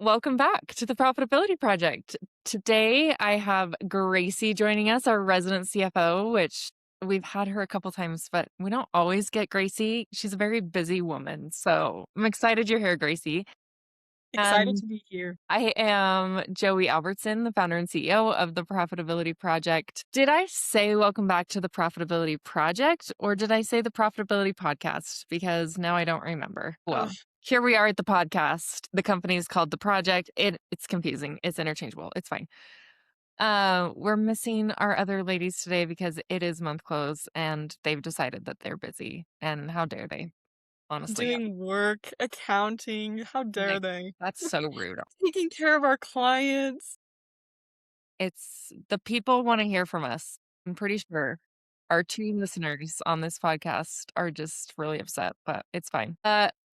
Welcome back to the Profitability Project. Today, I have Gracie joining us, our resident CFO, which we've had her a couple times, but we don't always get Gracie. She's a very busy woman. So I'm excited you're here, Gracie. Excited And to be here. I am Joey Albertson, the founder and CEO of the Profitability Project. Did I say welcome back to the Profitability Project or did I say the Profitability Podcast? Because now I don't remember. Ugh. Well, here we are at the podcast. The company is called The Project. It's confusing. It's interchangeable. It's fine. We're missing our other ladies today because it is month close and they've decided that they're busy. And how dare they? Honestly, Doing work, accounting, how dare like, they? that's so rude. Taking care of our clients. It's the people want to hear from us. I'm pretty sure our 2 listeners on this podcast are just really upset, but it's fine.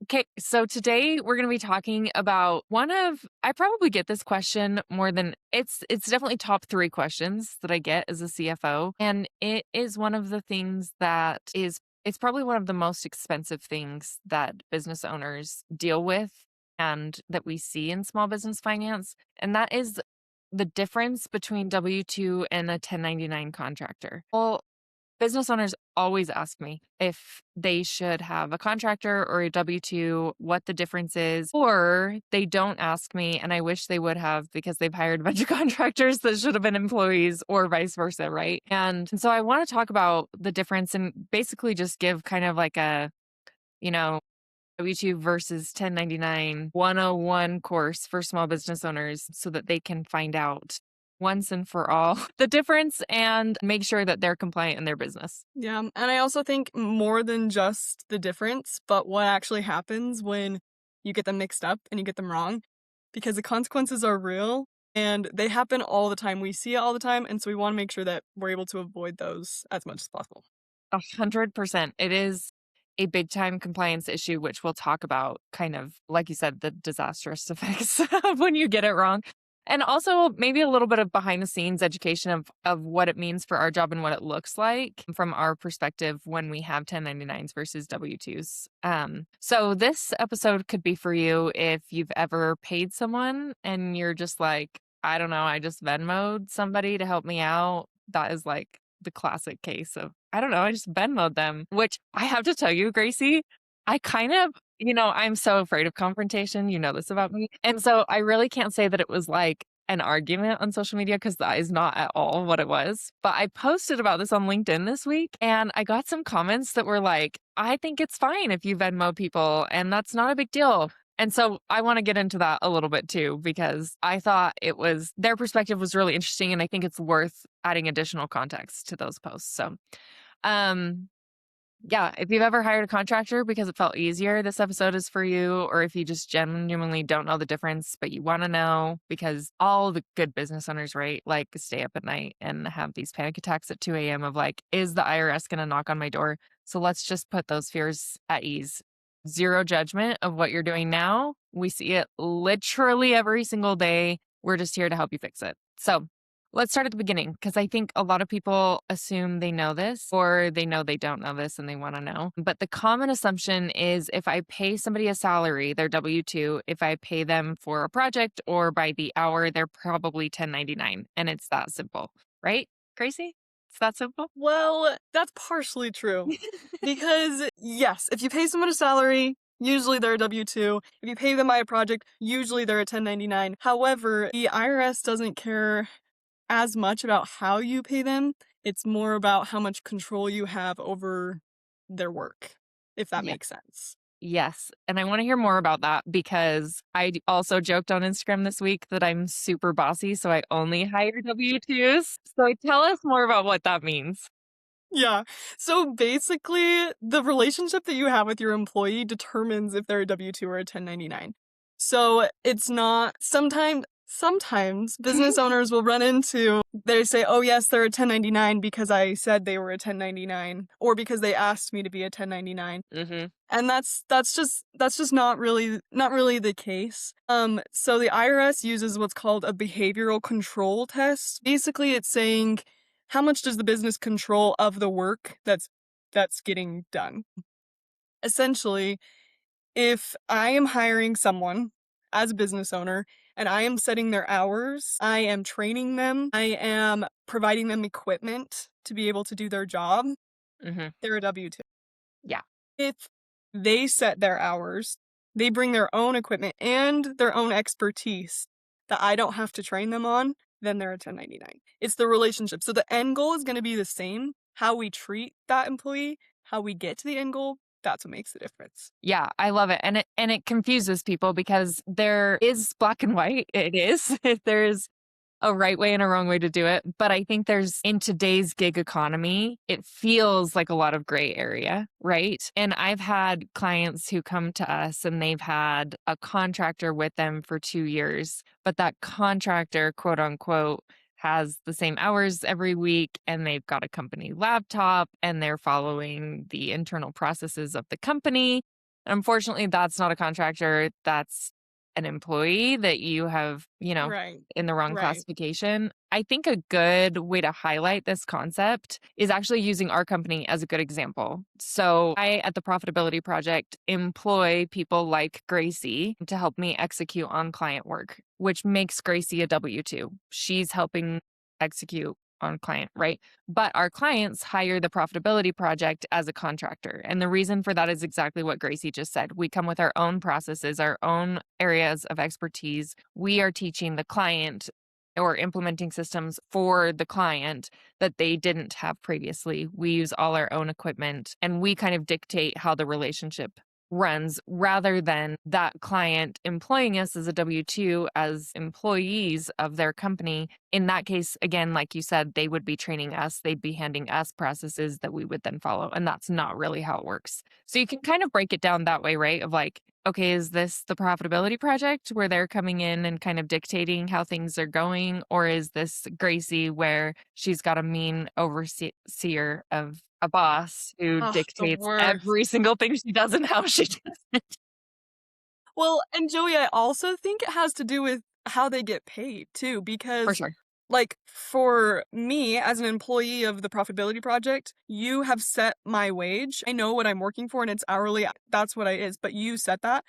Okay, so today we're going to be talking about I probably get this question more than it's definitely top 3 questions that I get as a CFO, and it is one of the things that is it's probably one of the most expensive things that business owners deal with and that we see in small business finance, and that is the difference between W-2 and a 1099 contractor. Well, business owners always ask me if they should have a contractor or a W-2, what the difference is, or they don't ask me, and I wish they would have because they've hired a bunch of contractors that should have been employees or vice versa, right? And so I want to talk about the difference and basically just give kind of like a, you know, W-2 versus 1099 101 course for small business owners so that they can find out once and for all the difference and make sure that they're compliant in their business. Yeah, and I also think more than just the difference, but what actually happens when you get them mixed up and you get them wrong, because the consequences are real and they happen all the time. We see it all the time, and so we want to make sure that we're able to avoid those as much as possible. 100%. It is a big time compliance issue, which we'll talk about kind of, like you said, the disastrous effects of when you get it wrong. And also maybe a little bit of behind the scenes education of what it means for our job and what it looks like from our perspective when we have 1099s versus W-2s. So this episode could be for you if you've ever paid someone and you're just like, I don't know, I just Venmo'd somebody to help me out. That is like the classic case of, I don't know, I just Venmo'd them, which I have to tell you, Gracie, I kind of, I'm so afraid of confrontation. You know this about me. And so I really can't say that it was like an argument on social media because that is not at all what it was. But I posted about this on LinkedIn this week and I got some comments that were like, I think it's fine if you Venmo people and that's not a big deal. And so I want to get into that a little bit too, because I thought their perspective was really interesting. And I think it's worth adding additional context to those posts. So, um, yeah, if you've ever hired a contractor because it felt easier, this episode is for you. Or if you just genuinely don't know the difference, but you want to know, because all the good business owners, right, like stay up at night and have these panic attacks at 2 a.m. of like, is the IRS going to knock on my door? So let's just put those fears at ease. Zero judgment of what you're doing now. We see it literally every single day. We're just here to help you fix it. So let's start at the beginning because I think a lot of people assume they know this or they know they don't know this and they want to know. But the common assumption is if I pay somebody a salary, their W-2, if I pay them for a project or by the hour, they're probably 1099. And it's that simple, right? Crazy? It's that simple? Well, that's partially true. Because, yes, if you pay someone a salary, usually they're a W-2. If you pay them by a project, usually they're a 1099. However, the IRS doesn't care as much about how you pay them. It's more about how much control you have over their work, if that Yeah. makes sense. Yes. And I want to hear more about that because also joked on Instagram this week that I'm super bossy. So I only hire W-2s. So tell us more about what that means. Yeah. So basically, the relationship that you have with your employee determines if they're a W-2 or a 1099. So it's not sometimes business owners will run into they say, "Oh yes, they're a 1099 because I said they were a 1099 or because they asked me to be a 1099." Mm-hmm. And that's just not really the case. So the IRS uses what's called a behavioral control test. Basically, it's saying how much does the business control of the work that's getting done. Essentially, if I am hiring someone as a business owner and I am setting their hours, I am training them, I am providing them equipment to be able to do their job, Mhm. they're a W-2. Yeah. If they set their hours, they bring their own equipment and their own expertise that I don't have to train them on, then they're a 1099. It's the relationship. So the end goal is gonna be the same. How we treat that employee, how we get to the end goal, that's what makes the difference. Yeah, I love it. And it confuses people because there is black and white. It is. There's a right way and a wrong way to do it. But I think there's in today's gig economy, it feels like a lot of gray area, right? And I've had clients who come to us and they've had a contractor with them for 2 years, but that contractor, quote unquote, has the same hours every week and they've got a company laptop and they're following the internal processes of the company. Unfortunately, that's not a contractor. That's an employee that you have, Right. in the wrong Right. classification. I think a good way to highlight this concept is actually using our company as a good example. So, I, at the Profitability Project, employ people like Gracie to help me execute on client work, which makes Gracie a W 2. She's helping execute on client, right? But our clients hire the Profitability Project as a contractor. And the reason for that is exactly what Gracie just said. We come with our own processes, our own areas of expertise. We are teaching the client or implementing systems for the client that they didn't have previously. We use all our own equipment and we kind of dictate how the relationship runs rather than that client employing us as a W 2 as employees of their company. In that case, again, like you said, they would be training us, they'd be handing us processes that we would then follow. And that's not really how it works. So you can kind of break it down that way, right? Of like, okay, is this the profitability project where they're coming in and kind of dictating how things are going? Or is this Gracie where she's got a mean overseer of a boss who Ugh, the dictates worst. every single thing she does and how she does it? Well, and Joey, I also think it has to do with how they get paid too, For because sure. like for me as an employee of the Profitability Project, you have set my wage. I know what I'm working for and it's hourly. That's what it is, but you set that.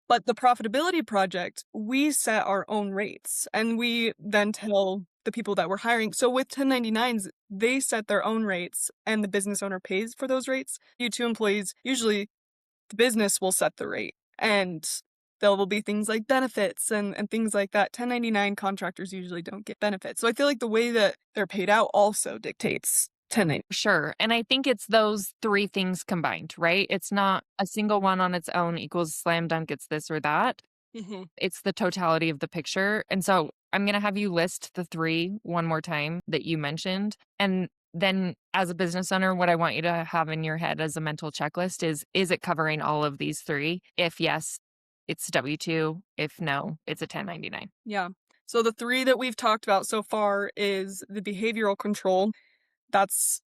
But the Profitability Project, we set our own rates and we then tell the people that we're hiring. So with 1099s, they set their own rates and the business owner pays for those rates. You two employees, usually the business will set the rate and there will be things like benefits and things like that. 1099 contractors usually don't get benefits. So I feel like the way that they're paid out also dictates 1099. Sure. And I think it's those three things combined, right? It's not a single one on its own equals slam dunk, it's this or that. Mhm. It's the totality of the picture. And so I'm going to have you list the three one more time that you mentioned. And then as a business owner, what I want you to have in your head as a mental checklist is it covering all of these three? If yes, it's W 2. If no, it's a 1099. Yeah. So the three that we've talked about so far is the behavioral control. That's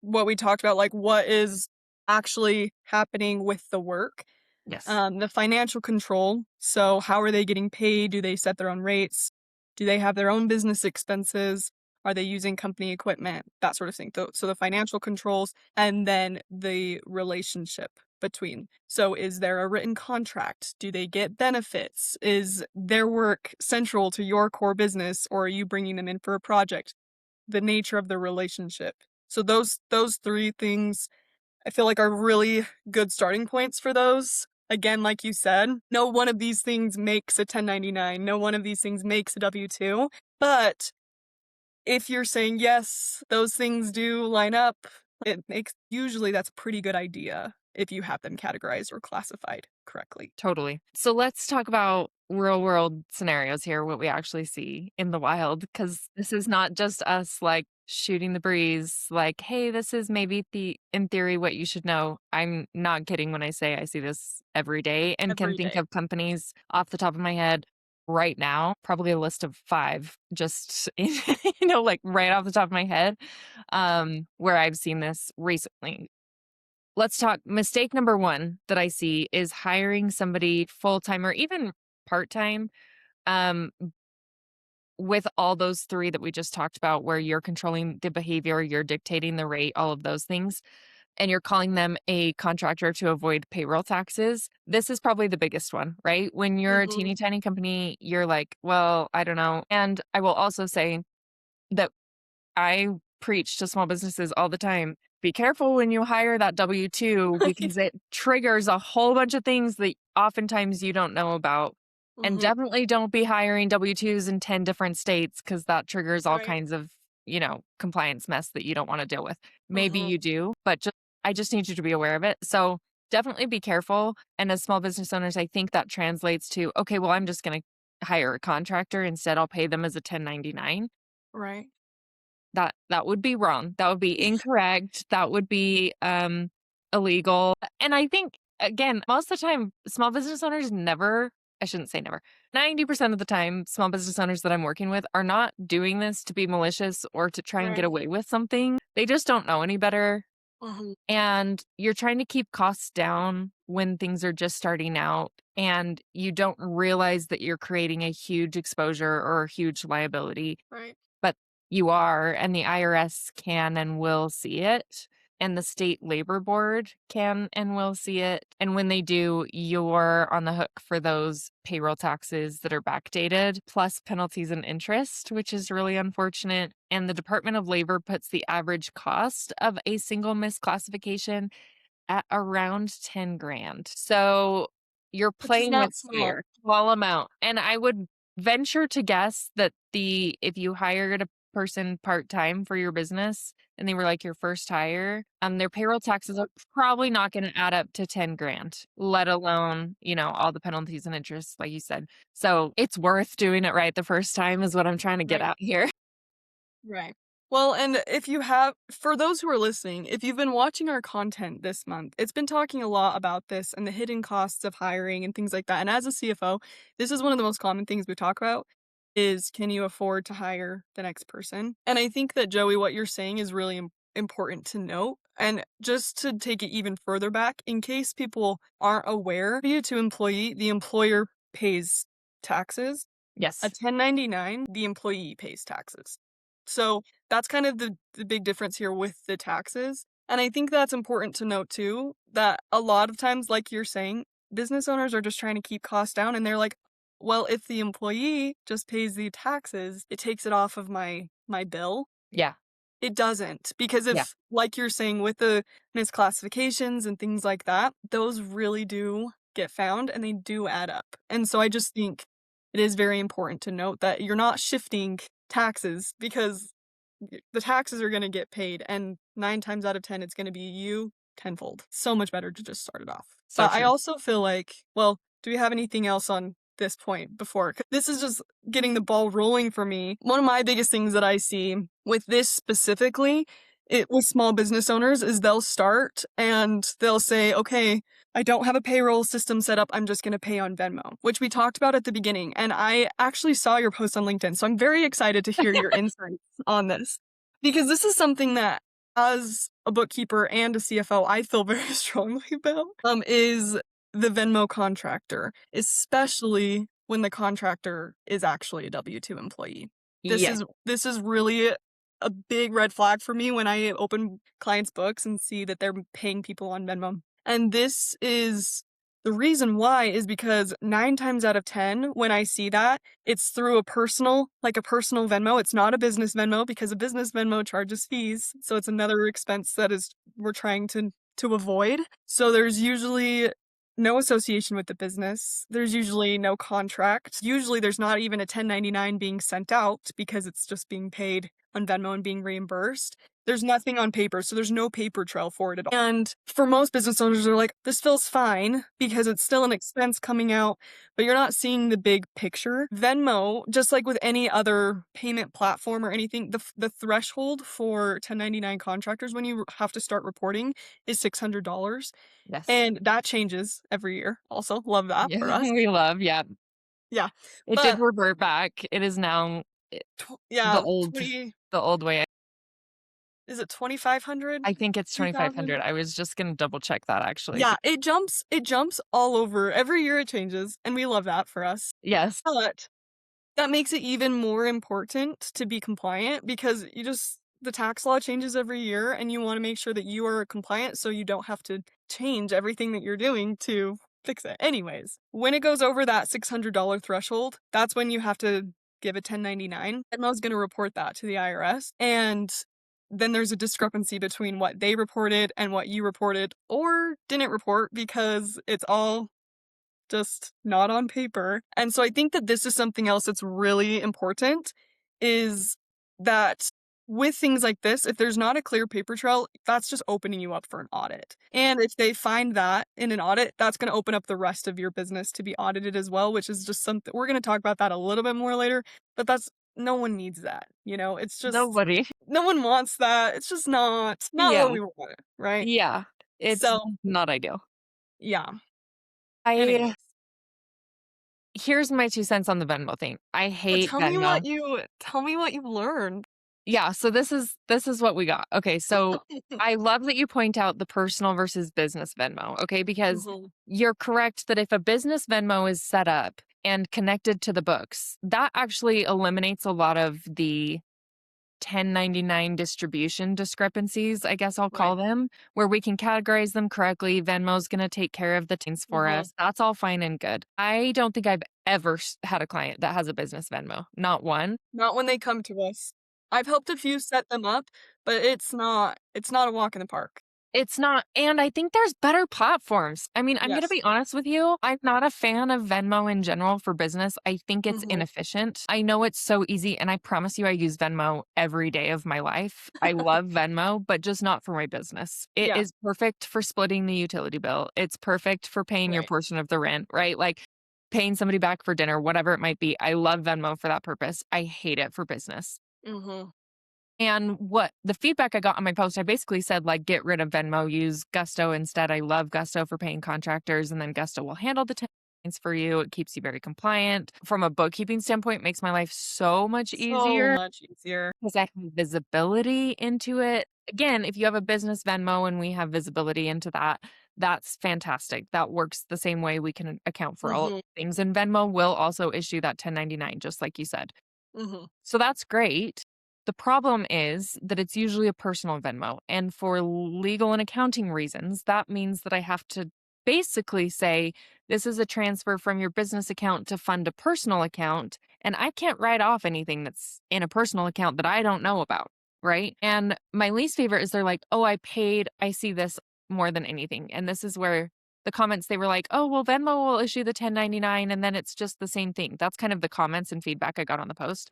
what we talked about, like what is actually happening with the work. Yes. The financial control. So how are they getting paid? Do they set their own rates? Do they have their own business expenses? Are they using company equipment? That sort of thing. So the financial controls and then the relationship between. So is there a written contract? Do they get benefits? Is their work central to your core business or are you bringing them in for a project? The nature of the relationship. So those three things I feel like are really good starting points for those. Again, like you said, no one of these things makes a 1099. No one of these things makes a W-2. But if you're saying, yes, those things do line up, it makes usually that's a pretty good idea if you have them categorized or classified correctly. Totally. So let's talk about real world scenarios here, what we actually see in the wild, because this is not just us like shooting the breeze, like, hey, this is maybe in theory what you should know. I'm not kidding when I say I see this every day and can Every think day. of companies off the top of my head right now, probably a list of five, just like right off the top of my head, where I've seen this recently. Let's talk. Mistake number one that I see is hiring somebody full time or even part time, um, with all those three that we just talked about, where you're controlling the behavior, you're dictating the rate, all of those things. and you're calling them a contractor to avoid payroll taxes, this is probably the biggest one, right? When you're a Mhm. teeny tiny company, you're like, well, I don't know. And I will also say that I preach to small businesses all the time. Be careful when you hire that W 2 because it triggers a whole bunch of things that oftentimes you don't know about. And Mhm. definitely don't be hiring W 2s in 10 different states because that triggers all Right. kinds of, compliance mess that you don't want to deal with. Maybe Mhm. you do, but I just need you to be aware of it. So definitely be careful. And as small business owners, I think that translates to, okay, well, I'm just going to hire a contractor. Instead, I'll pay them as a 1099. Right. That would be wrong. That would be incorrect. That would be, illegal. And I think, again, most of the time, small business owners never I shouldn't say never. 90% of the time, small business owners that I'm working with are not doing this to be malicious or to try and get Right. away with something. They just don't know any better. Mhm. And you're trying to keep costs down when things are just starting out, and you don't realize that you're creating a huge exposure or a huge liability, Right. but you are, and the IRS can and will see it, and the state labor board can and will see it. And when they do, you're on the hook for those payroll taxes that are backdated, plus penalties and interest, which is really unfortunate. And the Department of Labor puts the average cost of a single misclassification at around 10 grand. So you're Which is playing with not small. fire, small amount. And I would venture to guess that if you hired a person part-time for your business and they were like your first hire, their payroll taxes are probably not going to add up to 10 grand, let alone, all the penalties and interest, like you said. So it's worth doing it right the first time is what I'm trying to get Right. out here. Right. Well, and for those who are listening, if you've been watching our content this month, it's been talking a lot about this and the hidden costs of hiring and things like that. And as a CFO, this is one of the most common things we talk about is can you afford to hire the next person? And I think that Joey, what you're saying is really important to note. And just to take it even further back, in case people aren't aware, W-2 employee, the employer pays taxes. A Yes. 1099, the employee pays taxes. So that's kind of the big difference here with the taxes. And I think that's important to note too, that a lot of times, like you're saying, business owners are just trying to keep costs down and they're like, well, if the employee just pays the taxes, it takes it off of my bill. Yeah. It doesn't, because Yeah. if, like you're saying, with the misclassifications and things like that, those really do get found and they do add up. And so I just think it is very important to note that you're not shifting taxes because the taxes are going to get paid, and 9 times out of 10, it's going to be you tenfold. So much better to just start it off. So But I true. also feel like, well, do we have anything else on this point before? 'Cause this is just getting the ball rolling for me. One of my biggest things that I see with this specifically, with small business owners is they'll start and they'll say, okay, I don't have a payroll system set up. I'm just going to pay on Venmo, which we talked about at the beginning. And I actually saw your post on LinkedIn. So I'm very excited to hear your insights on this because this is something that as a bookkeeper and a CFO, I feel very strongly about, is the Venmo contractor, especially when the contractor is actually a W-2 employee. This Yes. is this is really a big red flag for me when I open clients' books and see that they're paying people on Venmo. And this is the reason why is because 9 times out of 10 when I see that, it's through a personal Venmo. It's not a business Venmo because a business Venmo charges fees, so it's another expense that is we're trying to avoid. So there's usually no association with the business. There's usually no contract. Usually there's not even a 1099 being sent out because it's just being paid on Venmo and being reimbursed. There's nothing on paper, so there's no paper trail for it at all. And for most business owners, they're like, this feels fine because it's still an expense coming out, but you're not seeing the big picture. Venmo, just like with any other payment platform or anything, the threshold for 1099 contractors when you have to start reporting is $600. Yes. And that changes every year. Also, love that Yeah, for us. we love, yeah. Yeah. It did But revert back. It is now the yeah, old 20 the old way. is it 2,500? I think it's 3,000? 2,500. I was just gonna double check that actually. Yeah, it jumps all over. Every year it changes, and we love that for us. Yes. But that makes it even more important to be compliant because you just the tax law changes every year and you want to make sure that you are compliant so you don't have to change everything that you're doing to fix it. Anyways, when it goes over that $600 threshold, that's when you have to give a 1099. Venmo's going to report that to the IRS. And then there's a discrepancy between what they reported and what you reported or didn't report because it's all just not on paper. And so I think that this is something else that's really important is that with things like this, if there's not a clear paper trail, that's just opening you up for an audit. And if they find that in an audit, that's going to open up the rest of your business to be audited as well, which is just something we're going to talk about that a little bit more later, but that's no one needs that, It's just Nobody. no one wants that. It's just not Yeah. what we want, right? Yeah. It's So, not ideal. yeah. I Anyways. Here's my 2 cents on the Venmo thing. I Well, hate Venmo. tell me what you learned. Yeah, so this is what we got. Okay, so I love that you point out the personal versus business Venmo, okay? Because Mhm. you're correct that if a business Venmo is set up and connected to the books, that actually eliminates a lot of the 1099 distribution discrepancies, I guess I'll Right. call them, where we can categorize them correctly. Venmo's going to take care of the things for Mhm. us. That's all fine and good. I don't think I've ever had a client that has a business Venmo. Not one. Not when they come to us. I've helped a few set them up, but it's not a walk in the park. It's not, and I think there's better platforms. I mean, I'm gonna Yes. be honest with you, I'm not a fan of Venmo in general for business. I think it's Mhm. inefficient. I know it's so easy, and I promise you I use Venmo every day of my life. I love Venmo, but just not for my business. It Yeah. is perfect for splitting the utility bill. It's perfect for paying your Right. portion of the rent, right? Like, paying somebody back for dinner, whatever it might be. I love Venmo for that purpose. I hate it for business. Mhm. And what the feedback I got on my post, I basically said, like, get rid of Venmo, use Gusto instead. I love Gusto for paying contractors, and then Gusto will handle the things for you. It keeps you very compliant. From a bookkeeping standpoint, makes my life so much So easier much easier. because I have visibility into it. Again, if you have a business Venmo and we have visibility into that, that's fantastic. That works the same way we can account for all of Mhm. the things. And Venmo will also issue that 1099, just like you said. Mhm. So that's great. The problem is that it's usually a personal Venmo. And for legal and accounting reasons, that means that I have to basically say, this is a transfer from your business account to fund a personal account. And I can't write off anything that's in a personal account that I don't know about. Right. And my least favorite is they're like, oh, I see this more than anything. And this is where the comments, they were like, oh, well, Venmo will issue the 1099 and then it's just the same thing. That's kind of the comments and feedback I got on the post.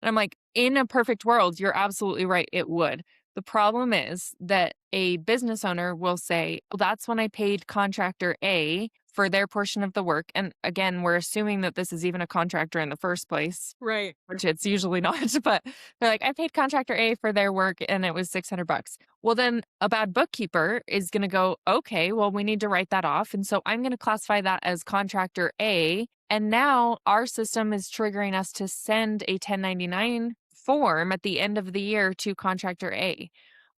And I'm like, in a perfect world, you're absolutely right. It would. The problem is that a business owner will say, well, that's when I paid contractor A for their portion of the work. And again, we're assuming that this is even a contractor in the first place, Right. which it's usually not, but they're like, I paid contractor A for their work and it was $600. Well, then a bad bookkeeper is going to go, okay, well, we need to write that off. And so I'm going to classify that as contractor A. And now our system is triggering us to send a 1099 form at the end of the year to contractor A.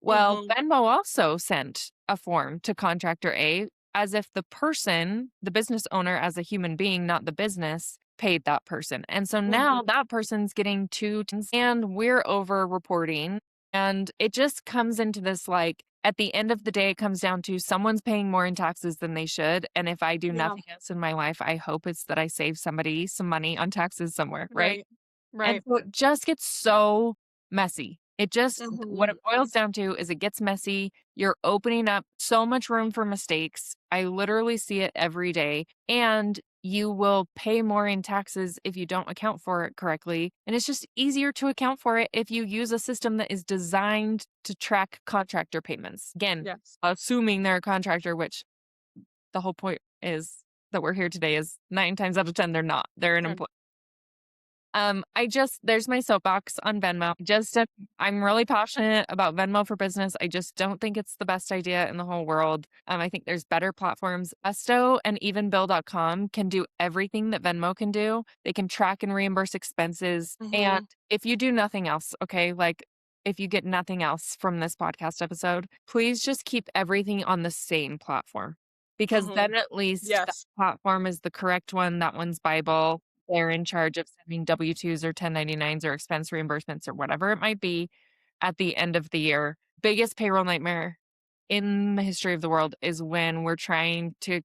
Well, Mhm. Venmo also sent a form to contractor A as if the person, the business owner as a human being, not the business, paid that person. And so now Mhm. that person's getting two tins and we're over reporting. And it just comes into this like, at the end of the day, it comes down to someone's paying more in taxes than they should. And if I do Yeah. nothing else in my life, I hope it's that I save somebody some money on taxes somewhere, right? Right. And Right. so it just gets so messy. It just, what it Mhm. boils down to is it gets messy. You're opening up so much room for mistakes. I literally see it every day. And you will pay more in taxes if you don't account for it correctly. And it's just easier to account for it if you use a system that is designed to track contractor payments. Again, Yes. assuming they're a contractor, which the whole point is that we're here today is 9 times out of 10, they're not. They're an Right. employee. There's my soapbox on Venmo. I'm really passionate about Venmo for business. I just don't think it's the best idea in the whole world. I think there's better platforms. Esto and even Bill.com can do everything that Venmo can do. They can track and reimburse expenses. And Mhm. if you do nothing else, okay, like if you get nothing else from this podcast episode, please just keep everything on the same platform because Mhm. then at least that Yes. platform is the correct one. That one's Bible. They're in charge of sending W-2s or 1099s or expense reimbursements or whatever it might be. at the end of the year. Biggest payroll nightmare in the history of the world is when we're trying to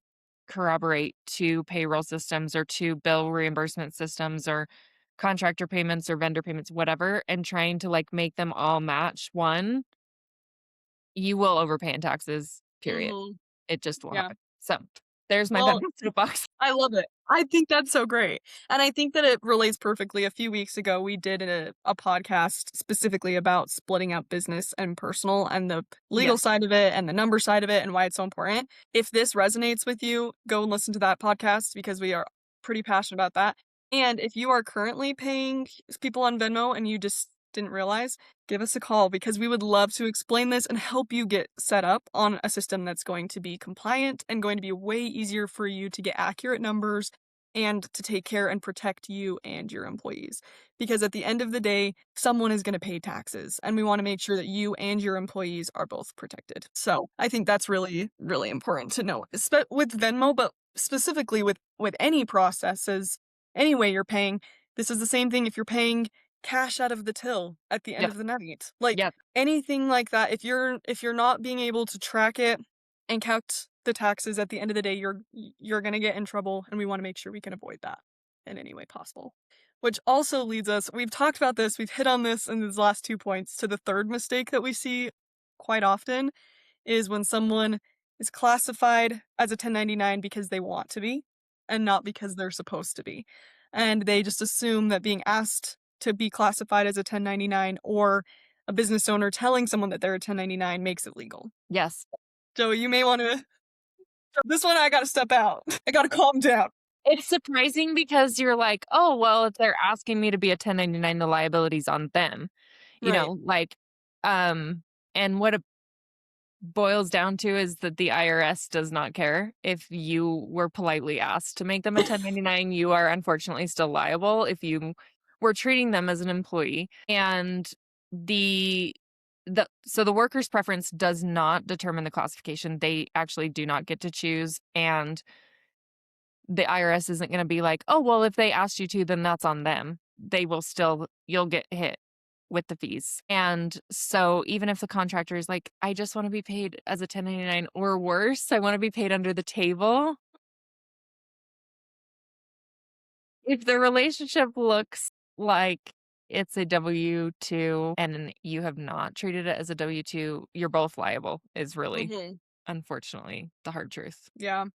corroborate 2 payroll systems or 2 bill reimbursement systems or contractor payments or vendor payments, whatever, and trying to, like, make them all match one. You will overpay in taxes, period. Mhm. It just will Yeah. happen. So, there's my Well, Venmo soapbox. I love it. I think that's so great. And I think that it relates perfectly. A few weeks ago, we did a podcast specifically about splitting up business and personal and the legal Yes. side of it and the number side of it and why it's so important. If this resonates with you, go and listen to that podcast because we are pretty passionate about that. And if you are currently paying people on Venmo and you just didn't realize, give us a call because we would love to explain this and help you get set up on a system that's going to be compliant and going to be way easier for you to get accurate numbers and to take care and protect you and your employees. Because at the end of the day, someone is going to pay taxes, and we want to make sure that you and your employees are both protected. So I think that's really, really important to know with Venmo, but specifically with any processes, any way you're paying. This is the same thing if you're paying cash out of the till at the end Yep. of the night. Like, Yep. anything like that, if you're not being able to track it and count the taxes at the end of the day, you're gonna get in trouble, and we wanna make sure we can avoid that in any way possible. Which also leads us we've talked about this, we've hit on this in these last 2 points, to the 3rd mistake that we see quite often, is when someone is classified as a 1099 because they want to be, and not because they're supposed to be. And they just assume that being asked to be classified as a 1099 or a business owner telling someone that they're a 1099 makes it legal. Yes. So you may wanna this one I gotta step out. I gotta calm down. It's surprising because you're like, "Oh, well, if they're asking me to be a 1099, the liability's on them." You Right. know, like, um, and what it boils down to is that the IRS does not care if you were politely asked to make them a 1099, you are unfortunately still liable if you were treating them as an employee, and the the worker's preference does not determine the classification, they actually do not get to choose, and the IRS isn't gonna be like, "Oh, well, if they asked you to, then that's on them." They will still you'll get hit with the fees. And so even if the contractor is like, "I just wanna be paid as a 1099 or worse, I wanna be paid under the table." If the relationship looks like it's a W-2 and you have not treated it as a W-2, you're both liable is really, Mhm. unfortunately, the hard truth. Yeah.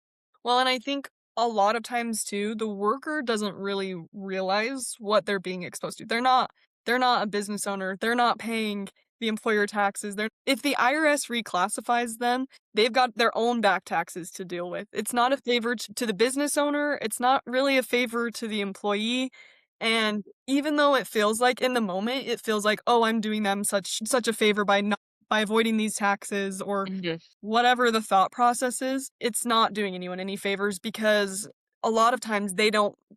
Well, and I think a lot of times too, the worker doesn't really realize what they're being exposed to. They're not a business owner. They're not paying the employer taxes. If the IRS reclassifies them, they've got their own back taxes to deal with. It's not a favor to the business owner. It's not really a favor to the employee. And even though it feels like in the moment, it feels like, oh, I'm doing them such a favor by avoiding these taxes or Mhm. whatever the thought process is, it's not doing anyone any favors because a lot of times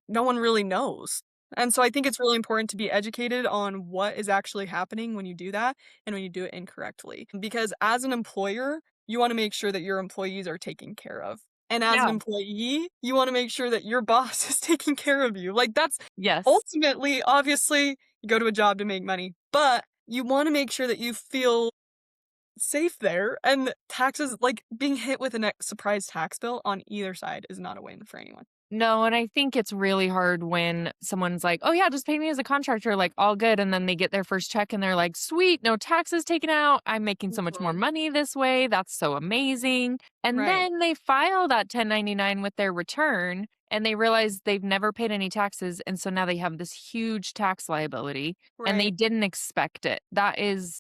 no one really knows. And so I think it's really important to be educated on what is actually happening when you do that and when you do it incorrectly. Because as an employer, you want to make sure that your employees are taken care of. And as an Yeah. employee, you want to make sure that your boss is taking care of you. Like that's Yes. ultimately, obviously, you go to a job to make money, but you want to make sure that you feel safe there, and taxes like, being hit with a surprise tax bill on either side is not a win for anyone. No, and I think it's really hard when someone's like, "Oh, yeah, just pay me as a contractor, like, all good," and then they get their first check and they're like, "Sweet, no taxes taken out. I'm making so much more Mhm. money this way. That's so amazing." And Right, then they file that 1099 with their return and they realize they've never paid any taxes, and so now they have this huge tax liability and they right. didn't expect it. That is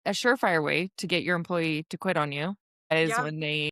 a surefire way to get your employee to quit on you, is Yeah, when they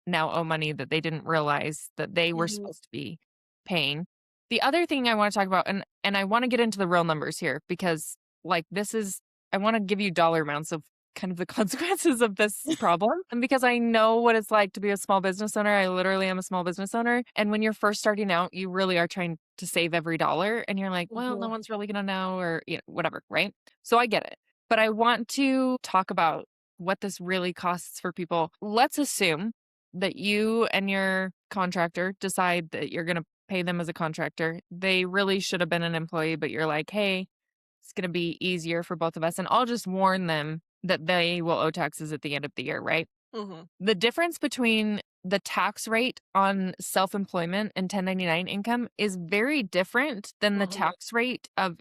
now owe money that they didn't realize that they were mhm, supposed to be paying. The other thing I wanna talk about, and I wanna get into the real numbers here because, like, this is I wanna give you dollar amounts of kind of the consequences of this problem, and because I know what it's like to be a small business owner, I literally am a small business owner, and when you're first starting out, you really are trying to save every dollar, and you're like, "Well, no mhm, one's really gonna know," or, whatever, right? So I get it. But I want to talk about what this really costs for people. Let's assume that you and your contractor decide that you're gonna pay them as a contractor. They really should have been an employee, but you're like, "Hey, It's going to be easier for both of us. And I'll just warn them that they will owe taxes at the end of the year, right? Mhm. The difference between the tax rate on self employment and 1099 income is very different than the Mhm. tax rate of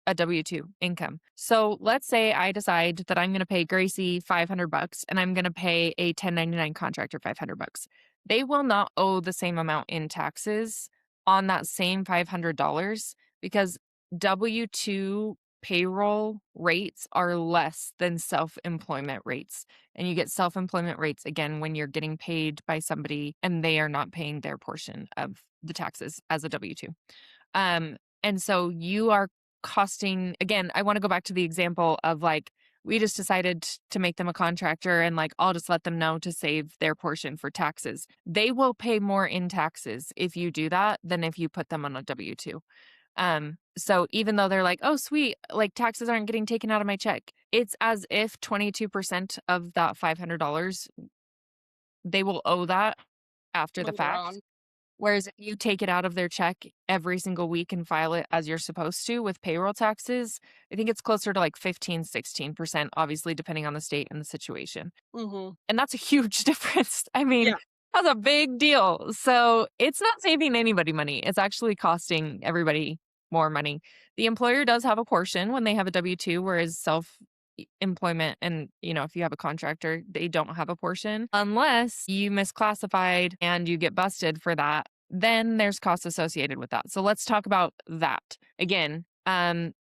a W-2 income. So let's say I decide that I'm going to pay Gracie $500 and I'm going to pay a 1099 contractor $500. They will not owe the same amount in taxes on that same $500 because W-2 payroll rates are less than self-employment rates. And you get self-employment rates again when you're getting paid by somebody and they are not paying their portion of the taxes as a W-2. And so you are costing again, I want to go back to the example of like we just decided to make them a contractor and like I'll just let them know to save their portion for taxes. They will pay more in taxes if you do that than if you put them on a W-2. So even though they're like, "Oh, sweet, like taxes aren't getting taken out of my check." It's as if 22% of that $500 they will owe that after the Later fact. on. Whereas if you take it out of their check every single week and file it as you're supposed to with payroll taxes, I think it's closer to like 15, 16%, obviously, depending on the state and the situation. Mhm. And that's a huge difference. I mean, Yeah. that's a big deal. So it's not saving anybody money. It's actually costing everybody more money. The employer does have a portion when they have a W-2, whereas self employment and, if you have a contractor, they don't have a portion unless you misclassified and you get busted for that. Then there's costs associated with that. So let's talk about that. Again,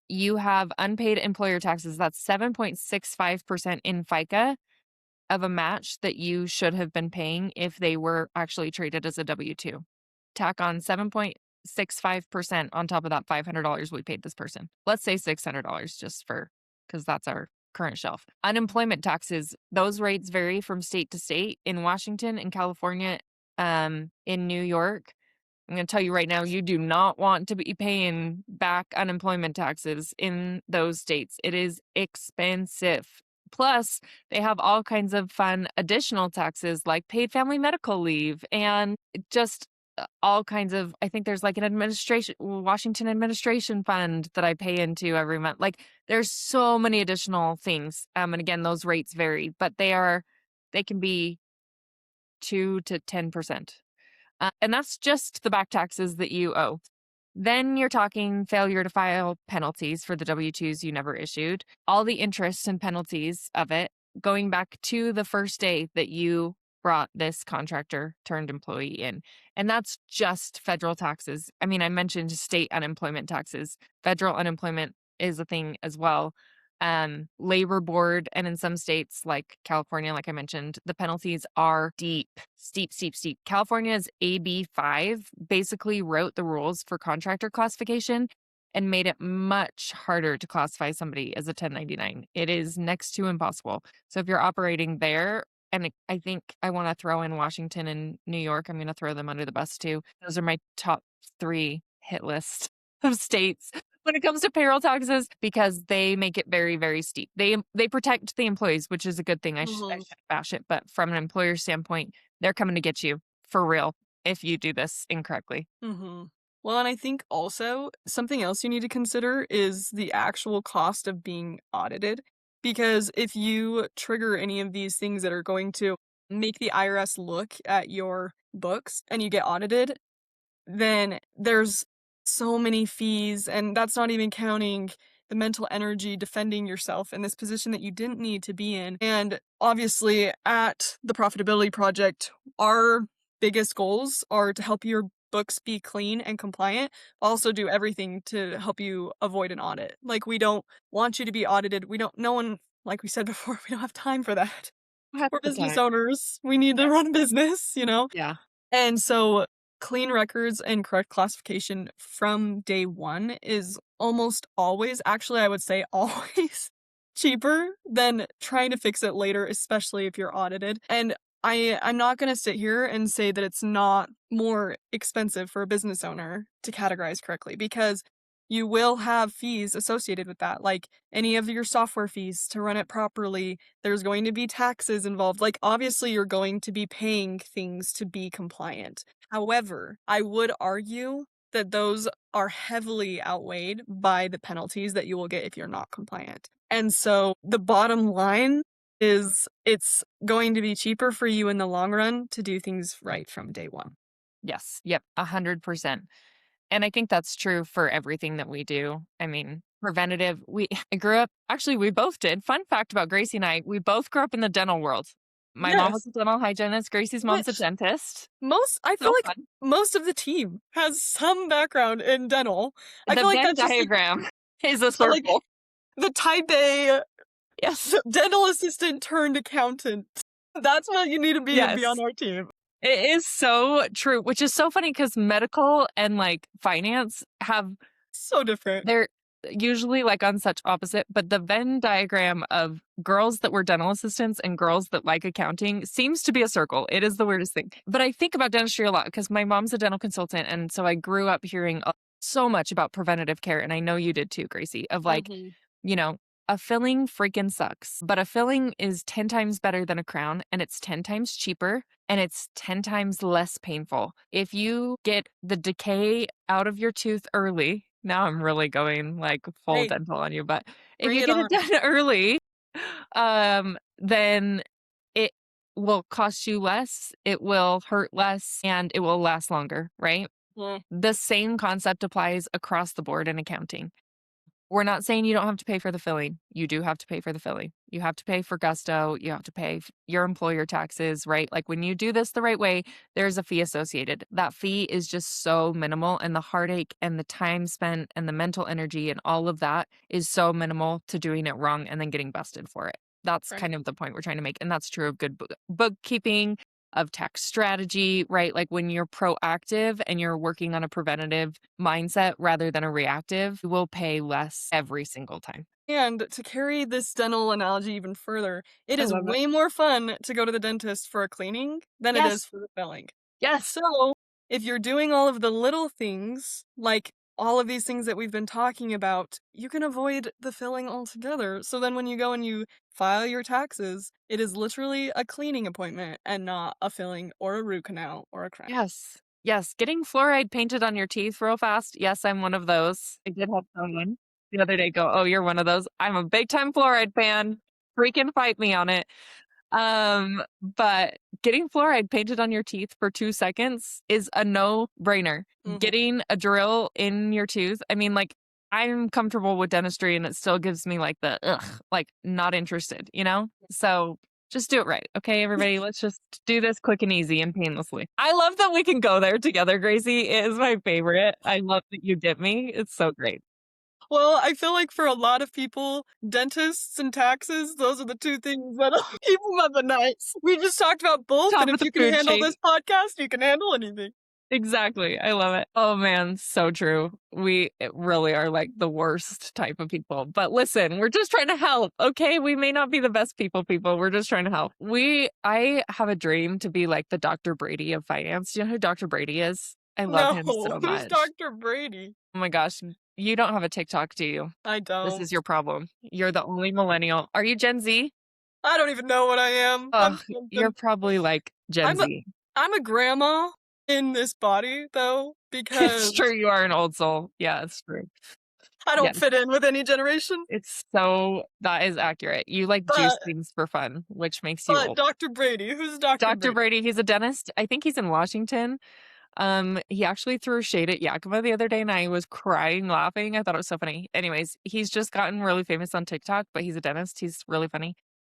you have unpaid employer taxes. That's 7.65% in FICA of a match that you should have been paying if they were actually treated as a W-2. Tack on 7.65% on top of that $500 we paid this person. Let's say $600 just for because that's our current shelf. Unemployment taxes, those rates vary from state to state. In Washington and California, in New York, I'm going to tell you right now, you do not want to be paying back unemployment taxes in those states. It is expensive. Plus, they have all kinds of fun additional taxes like paid family medical leave and just all kinds of, I think there's like an Washington administration fund that I pay into every month. Like there's so many additional things. And again, those rates vary, but they can be 2 to 10%. And that's just the back taxes that you owe. Then you're talking failure to file penalties for the W-2s you never issued, all the interest and penalties of it, going back to the first day that you brought this contractor turned employee in. And that's just federal taxes. I mean, I mentioned state unemployment taxes. Federal unemployment is a thing as well. Labor board, and in some states like California, like I mentioned, the penalties are steep. California's AB5 basically wrote the rules for contractor classification and made it much harder to classify somebody as a 1099. It is next to impossible. So if you're operating there, and I think I want to throw in Washington and New York, I'm going to throw them under the bus too. Those are my top 3 hit list of states when it comes to payroll taxes because they make it very, very steep. They protect the employees, which is a good thing. I Mhm. shouldn't bash it, but from an employer standpoint, they're coming to get you for real if you do this incorrectly. Mhm. Well, and I think also something else you need to consider is the actual cost of being audited. Because if you trigger any of these things that are going to make the IRS look at your books and you get audited, then there's so many fees, and that's not even counting the mental energy defending yourself in this position that you didn't need to be in. And obviously, at the Profitability Project, our biggest goals are to help your books be clean and compliant, also do everything to help you avoid an audit. Like, we don't want you to be audited. We don't, no one, like we said before, we don't have time for that. Half We're the business time. owners. We need to run business. Yeah. And so clean records and correct classification from day one is almost always, actually, I would say always cheaper than trying to fix it later, especially if you're audited. And I'm not going to sit here and say that it's not more expensive for a business owner to categorize correctly because you will have fees associated with that, like any of your software fees to run it properly. There's going to be taxes involved. Like, obviously, you're going to be paying things to be compliant. However, I would argue that those are heavily outweighed by the penalties that you will get if you're not compliant. And so the bottom line is it's going to be cheaper for you in the long run to do things right from day one. Yes. Yep. 100%. And I think that's true for everything that we do. I mean, preventative, I grew up, actually, we both did. Fun fact about Gracie and I, we both grew up in the dental world. My mom was Yes, a dental hygienist. Gracie's mom's a which dentist. I feel So like fun. most of the team has some background in dental. I The feel like Venn that's just like diagram is a like circle. the type A Yes. dental assistant turned accountant. That's what you need to be and be on Yes. our team. It is so true, which is so funny because medical and like finance have, So different. they're usually like on such opposite, but the Venn diagram of girls that were dental assistants and girls that like accounting seems to be a circle. It is the weirdest thing. But I think about dentistry a lot because my mom's a dental consultant. And so I grew up hearing so much about preventative care. And I know you did too, Gracie, of like, Mhm. you know, a filling freaking sucks, but a filling is 10 times better than a crown and it's 10 times cheaper and it's 10 times less painful. If you get the decay out of your tooth early, now I'm really going like full Hey, dental on you, but if bring you it get it on. done early, then it will cost you less, it will hurt less, and it will last longer, right? Mm, The same concept applies across the board in accounting. We're not saying you don't have to pay for the filling. You do have to pay for the filling. You have to pay for gusto. You have to pay your employer taxes, right? Like when you do this the right way, there's a fee associated. That fee is just so minimal, and the heartache and the time spent and the mental energy and all of that is so minimal to doing it wrong and then getting busted for it. That's right. kind of the point we're trying to make. And that's true of good bookkeeping, of tax strategy, right? Like when you're proactive and you're working on a preventative mindset rather than a reactive, you will pay less every single time. And to carry this dental analogy even further, it I is love it. way more fun to go to the dentist for a cleaning than it is Yes. for the filling. Yes. So, if you're doing all of the little things, like all of these things that we've been talking about, you can avoid the filling altogether. So then when you go and you file your taxes, it is literally a cleaning appointment and not a filling or a root canal or a crown. Yes. Yes. Getting fluoride painted on your teeth real fast. Yes, I'm one of those. I did have someone the other day go, "Oh, you're one of those." I'm a big time fluoride fan. Freaking fight me on it. But getting fluoride painted on your teeth for 2 seconds is a no-brainer. Mhm. Getting a drill in your tooth, I mean, like, I'm comfortable with dentistry and it still gives me like the ugh, like not interested, you know? So just do it right. Okay, everybody, let's just do this quick and easy and painlessly. I love that we can go there together, Gracie. It is my favorite. I love that you get me. It's so great. Well, I feel like for a lot of people, dentists and taxes, those are the two things that'll keep them up at night. We just talked about both, and Top of if the you can food handle chain. this podcast, you can handle anything. Exactly. I love it. Oh man, so true. Really are like the worst type of people. But listen, we're just trying to help. Okay, we may not be the best people. We're just trying to help. I have a dream to be like the Dr. Brady of finance. Do you know who Dr. Brady is? I love No, him so who's much. Dr. Brady? Oh my gosh, you don't have a TikTok, do you? I This don't. is your problem. You're the only millennial. Are you Gen Z? I don't even know what I am. I'm Oh, you're something. probably like Gen I'm a Z. I'm a grandma in this body though, It's true. because You are an old soul. Yeah, it's true. I don't Yes. fit in with any generation. That is accurate. You like juice But things for fun, which makes you but old. Dr. Brady, who's Dr. Dr. Brady? Brady, he's a dentist. I think he's in Washington. He actually threw shade at Yakima the other day and I was crying laughing. I thought it was so funny. Anyways, he's just gotten really famous on TikTok, but he's a dentist. He's really funny.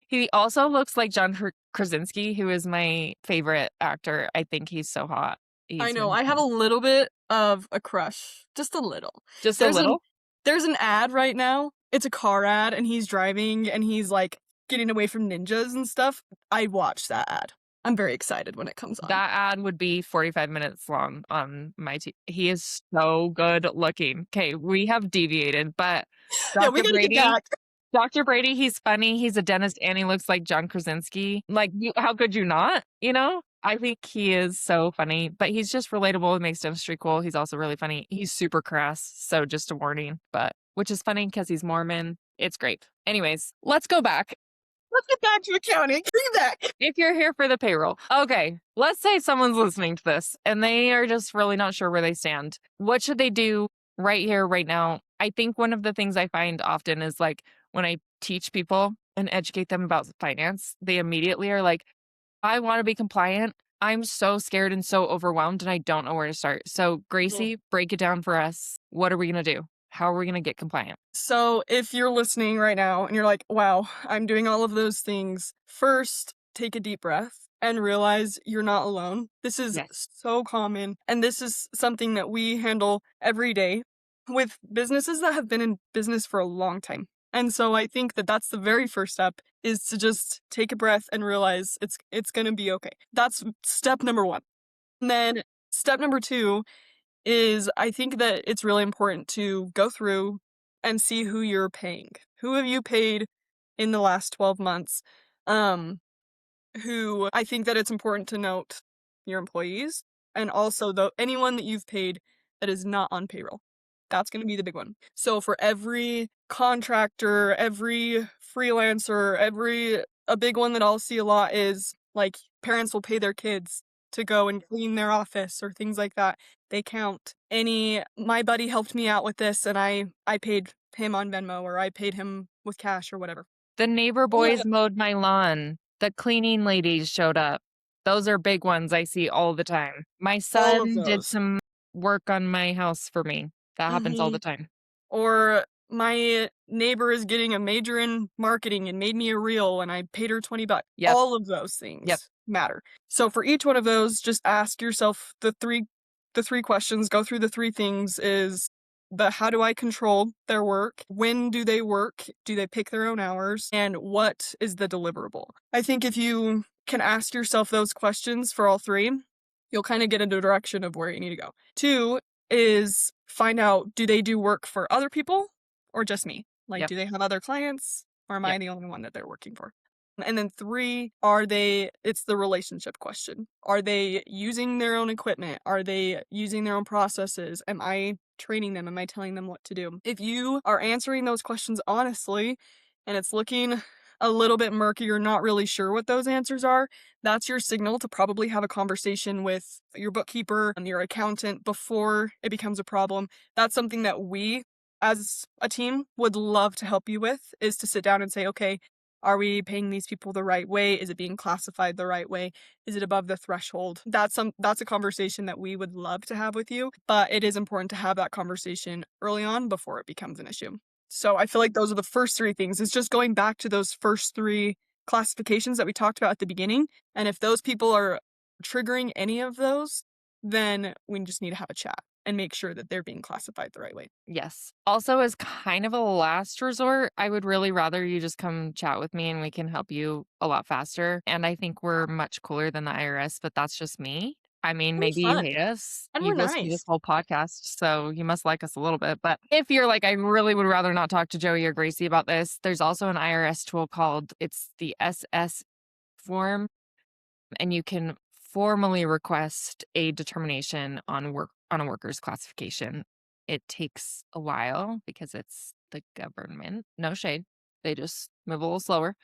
He also looks like John Krasinski, who is my favorite actor. I think he's so hot. I He's know. my I have a little bit of a crush, just a little. just a There's an little. there's an ad right now. It's a car ad and he's driving and he's like getting away from ninjas and stuff. I watched that ad. I'm very excited when it comes on. That ad would be 45 minutes long on my He is so good looking. Okay, we have deviated, but Yeah, we Dr. gotta get Brady, back. Dr. Brady, he's funny. He's a dentist and he looks like John Krasinski. Like, how could you not? You know? I think he is so funny, but he's just relatable. He makes dentistry cool. He's also really funny. He's super crass. So just a warning, but which is funny because he's Mormon. It's great. Anyways, let's go back. Let's get back to accounting. Bring back. If you're here for the payroll. Okay, let's say someone's listening to this and they are just really not sure where they stand. What should they do? right here, right now. I think one of the things I find often is like when I teach people and educate them about finance, they immediately are like, I want to be compliant. I'm so scared and so overwhelmed, and I don't know where to start. So, Mhm. Gracie, break it down for us. What are we going to do? How are we going to get compliant? So if you're listening right now and you're like, wow, I'm doing all of those things, first take a deep breath and realize you're not alone. This is Yes. so common. And this is something that we handle every day with businesses that have been in business for a long time. And so I think that that's the very first step is to just take a breath and realize it's going to be okay. That's step number 1. And then step number 2 is I think that it's really important to go through and see who you're paying. Who have you paid in the last 12 months? Um, who I think that it's important to note your employees and also anyone that you've paid that is not on payroll. That's going to be the big one. So for every contractor, every freelancer, every a big one that I'll see a lot is like parents will pay their kids to go and clean their office or things like that. They count. Any my buddy helped me out with this and I paid him on Venmo or I paid him with cash or whatever. The neighbor boys mowed my lawn. The cleaning ladies showed up. Those are big ones I see all the time. My All of son did those. some work on my house for me. That happens all the Mhm. time. Or my neighbor is getting a major in marketing and made me a reel and I paid her 20 bucks. Yep. All of those Yep. things matter. So for each one of those, just ask yourself the three questions, go through the three things is the how do I control their work? When do they work? Do they pick their own hours? And what is the deliverable? I think if you can ask yourself those questions for all three, you'll kind of get a direction of where you need to go. Two is find out do they do work for other people or just me? Like, Yep. do they have other clients or am I Yep. the only one that they're working for? And then three, it's the relationship question. Are they using their own equipment? Are they using their own processes? Am I training them? Am I telling them what to do? If you are answering those questions honestly and it's looking a little bit murky, you're not really sure what those answers are, that's your signal to probably have a conversation with your bookkeeper and your accountant before it becomes a problem. That's something that we as a team would love to help you with is to sit down and say, okay, are we paying these people the right way? Is it being classified the right way? Is it above the threshold? That's a conversation that we would love to have with you, but it is important to have that conversation early on before it becomes an issue. So I feel like those are the first three things. It's just going back to those first three classifications that we talked about at the beginning. And if those people are triggering any of those, then we just need to have a chat and make sure that they're being classified the right way. Yes. Also, as kind of a last resort, I would really rather you just come chat with me and we can help you a lot faster. And I think we're much cooler than the IRS, but that's just me. I mean, We're maybe you fun hate us. and we're You've listened to this nice. whole podcast, so you must like us a little bit. But if you're like, I really would rather not talk to Joey or Gracie about this, there's also an IRS tool called it's the SS form, and you can formally request a determination on a worker's classification. It takes a while because it's the government. No shade. They just move a little slower.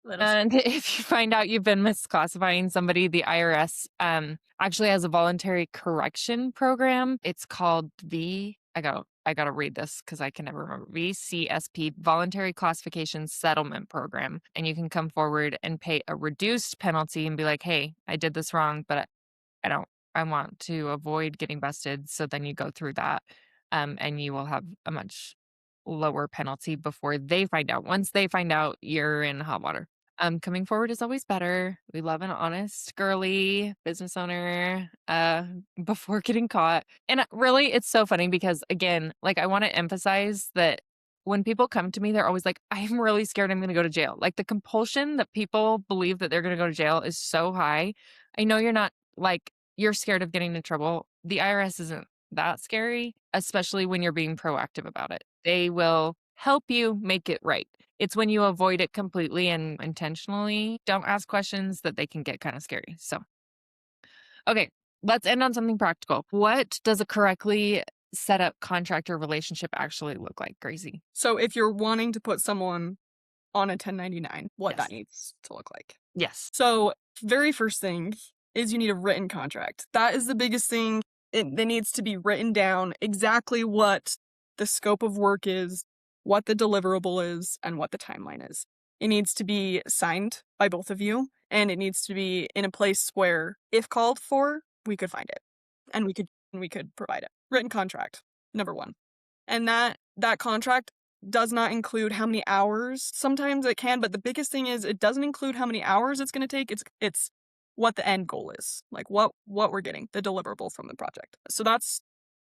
Little And if you find out you've been misclassifying somebody, the IRS actually has a voluntary correction program. It's called I gotta read this because I can never remember. VCSP, Voluntary Classification Settlement Program. And you can come forward and pay a reduced penalty and be like, hey, I did this wrong, but I don't I want to avoid getting busted. So then you go through that. And you will have a much lower penalty before they find out. Once they find out, you're in hot water. Coming forward is always better. We love an honest, girly business owner before getting caught. And really, it's so funny because, again, like I want to emphasize that when people come to me, they're always like, I'm really scared I'm going to go to jail. Like the compulsion that people believe that they're going to go to jail is so high. I know you're not like, you're scared of getting in trouble. The IRS isn't that scary, especially when you're being proactive about it. They will help you make it right. It's when you avoid it completely and intentionally don't ask questions that they can get kind of scary. So, okay, let's end on something practical. What does a correctly set up contractor relationship actually look like, Gracie? So if you're wanting to put someone on a 1099, what that Yes. needs to look like. Yes. So, very first thing is you need a written contract. That is the biggest thing. There needs to be written down exactly what the scope of work is, what the deliverable is, and what the timeline is. It needs to be signed by both of you, and it needs to be in a place where, if called for, we could find it, and we could provide it. Written contract, number one. And that contract does not include how many hours. Sometimes it can, but the biggest thing is it doesn't include how many hours it's going to take. It's what the end goal is, like what we're getting, the deliverable from the project. So that's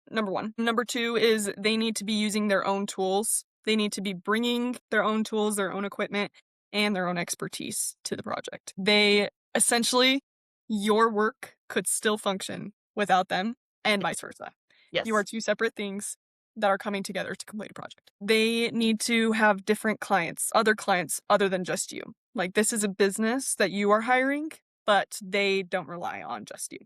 number one. Number two is they need to be using their own tools. They need to be bringing their own tools, their own equipment, and their own expertise to the project. They essentially, your work could still function without them, and vice versa. You are Yes. two separate things that are coming together to complete a project. They need to have different clients other than just you. Like, this is a business that you are hiring, but they don't rely on just you.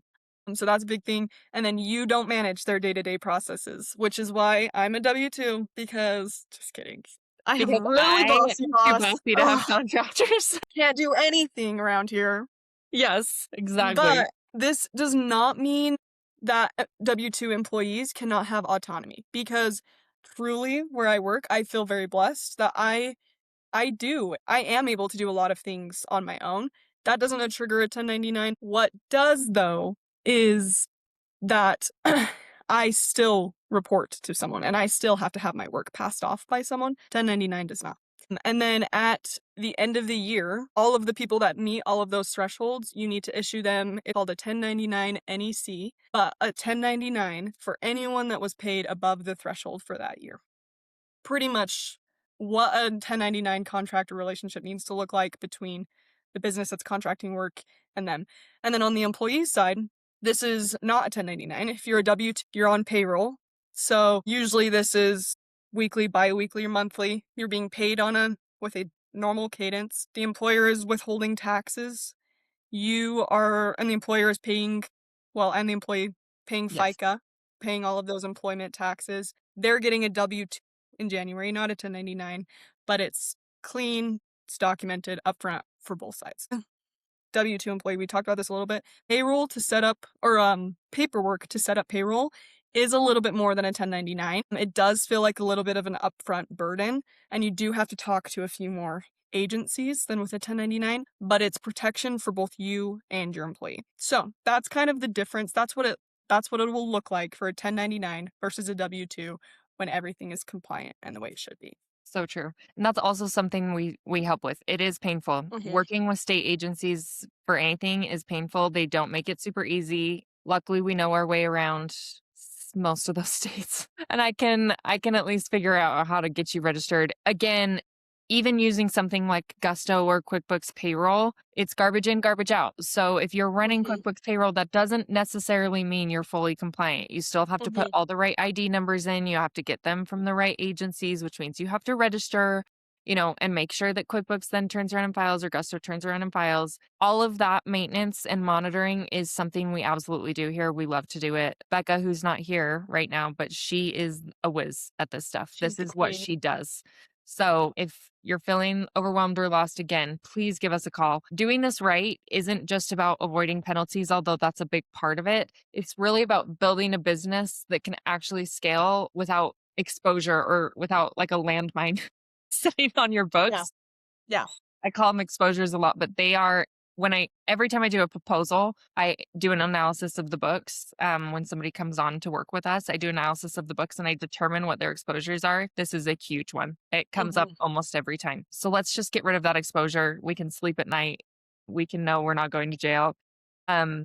So that's a big thing. And then you don't manage their day-to-day processes, which is why I'm a W-2, because just kidding. I have Because really I bossy too boss. bossy to have Ugh, contractors. can't do anything around here. Yes, exactly. But this does not mean that W-2 employees cannot have autonomy, because truly where I work, I feel very blessed that I am able to do a lot of things on my own. That doesn't trigger a 1099. What does, though, is that I still report to someone and I still have to have my work passed off by someone. 1099 does not. And then at the end of the year, all of the people that meet all of those thresholds, you need to issue them. It's called a 1099 NEC, but a 1099 for anyone that was paid above the threshold for that year. Pretty much what a 1099 contractor relationship needs to look like between the business that's contracting work and them. And then on the employee side, this is not a 1099. If you're a W-2, you're on payroll. So usually this is weekly, bi-weekly, or monthly. You're being paid with a normal cadence. The employer is withholding taxes. And the employer is paying, and the employee paying Yes. FICA, paying all of those employment taxes. They're getting a W-2 in January, not a 1099, but it's clean, it's documented upfront for both sides. W-2 employee, we talked about this a little bit. Payroll to set up, or paperwork to set up payroll is a little bit more than a 1099. It does feel like a little bit of an upfront burden, and you do have to talk to a few more agencies than with a 1099, but it's protection for both you and your employee. So that's kind of the difference. That's what it will look like for a 1099 versus a W-2 when everything is compliant and the way it should be. So true. And that's also something we help with. It is painful. Mhm. Working with state agencies for anything is painful. They don't make it super easy. Luckily, we know our way around most of those states. And I can at least figure out how to get you registered. Again, even using something like Gusto or QuickBooks Payroll, it's garbage in, garbage out. So if you're running Mhm. QuickBooks Payroll, that doesn't necessarily mean you're fully compliant. You still have to put Mhm. all the right ID numbers in. You have to get them from the right agencies, which means you have to register, and make sure that QuickBooks then turns around and files or Gusto turns around and files. All of that maintenance and monitoring is something we absolutely do here. We love to do it. Becca, who's not here right now, but she is a whiz at this stuff. She's This the is what queen. she does. So if you're feeling overwhelmed or lost again, please give us a call. Doing this right isn't just about avoiding penalties, although that's a big part of it. It's really about building a business that can actually scale without exposure or without like a landmine sitting on your Yeah. books. Yeah. I call them exposures a lot, but they are every time I do a proposal, I do an analysis of the books. When somebody comes on to work with us, I do analysis of the books and I determine what their exposures are. This is a huge one. It comes up Mhm. almost every time. So let's just get rid of that exposure. We can sleep at night. We can know we're not going to jail.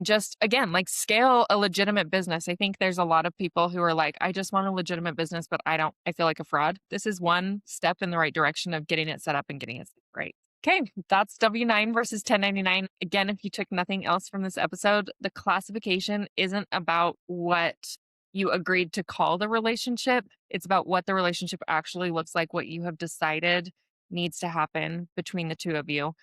Just again, like scale a legitimate business. I think there's a lot of people who are like, I just want a legitimate business, but I feel like a fraud. This is one step in the right direction of getting it set up and getting it right. Okay, that's W-9 versus 1099. Again, if you took nothing else from this episode, the classification isn't about what you agreed to call the relationship. It's about what the relationship actually looks like, what you have decided needs to happen between the two of you.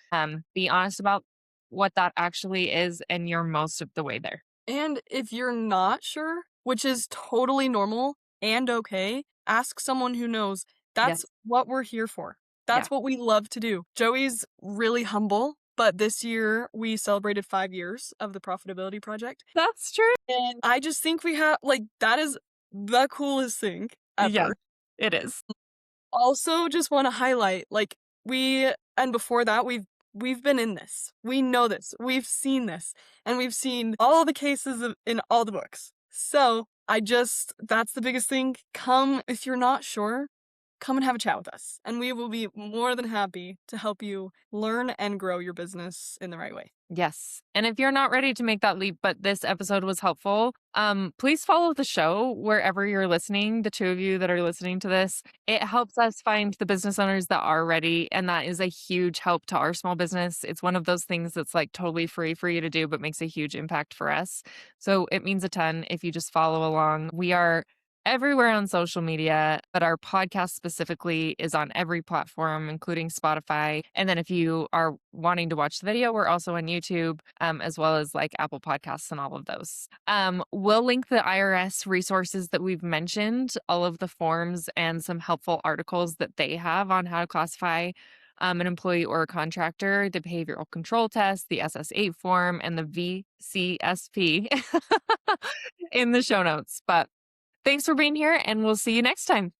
Be honest about what that actually is, and you're most of the way there. And if you're not sure, which is totally normal and okay, ask someone who knows. That's Yes. what we're here for. Yeah. That's what we love to do. Joey's really humble but this year we celebrated 5 years of the Profitability Project, That's true. and I just think we have like, that is the coolest thing Yeah, ever. it is. Also, just wanna highlight, like, we and before that, we've been in this. We know this. We've seen this, and we've seen all the cases of in all the books. So, that's the biggest thing. Come if you're not sure, come and have a chat with us, and we will be more than happy to help you learn and grow your business in the right way. Yes. And if you're not ready to make that leap, but this episode was helpful, please follow the show wherever you're listening, the two of you that are listening to this. It helps us find the business owners that are ready. And that is a huge help to our small business. It's one of those things that's like totally free for you to do, but makes a huge impact for us. So it means a ton if you just follow along. We are everywhere on social media, but our podcast specifically is on every platform, including Spotify. And then if you are wanting to watch the video, we're also on YouTube, as well as like Apple Podcasts and all of those. We'll link the IRS resources that we've mentioned, all of the forms and some helpful articles that they have on how to classify an employee or a contractor, the behavioral control test, the SS8 form, and the VCSP in the show notes. But thanks for being here, and we'll see you next time.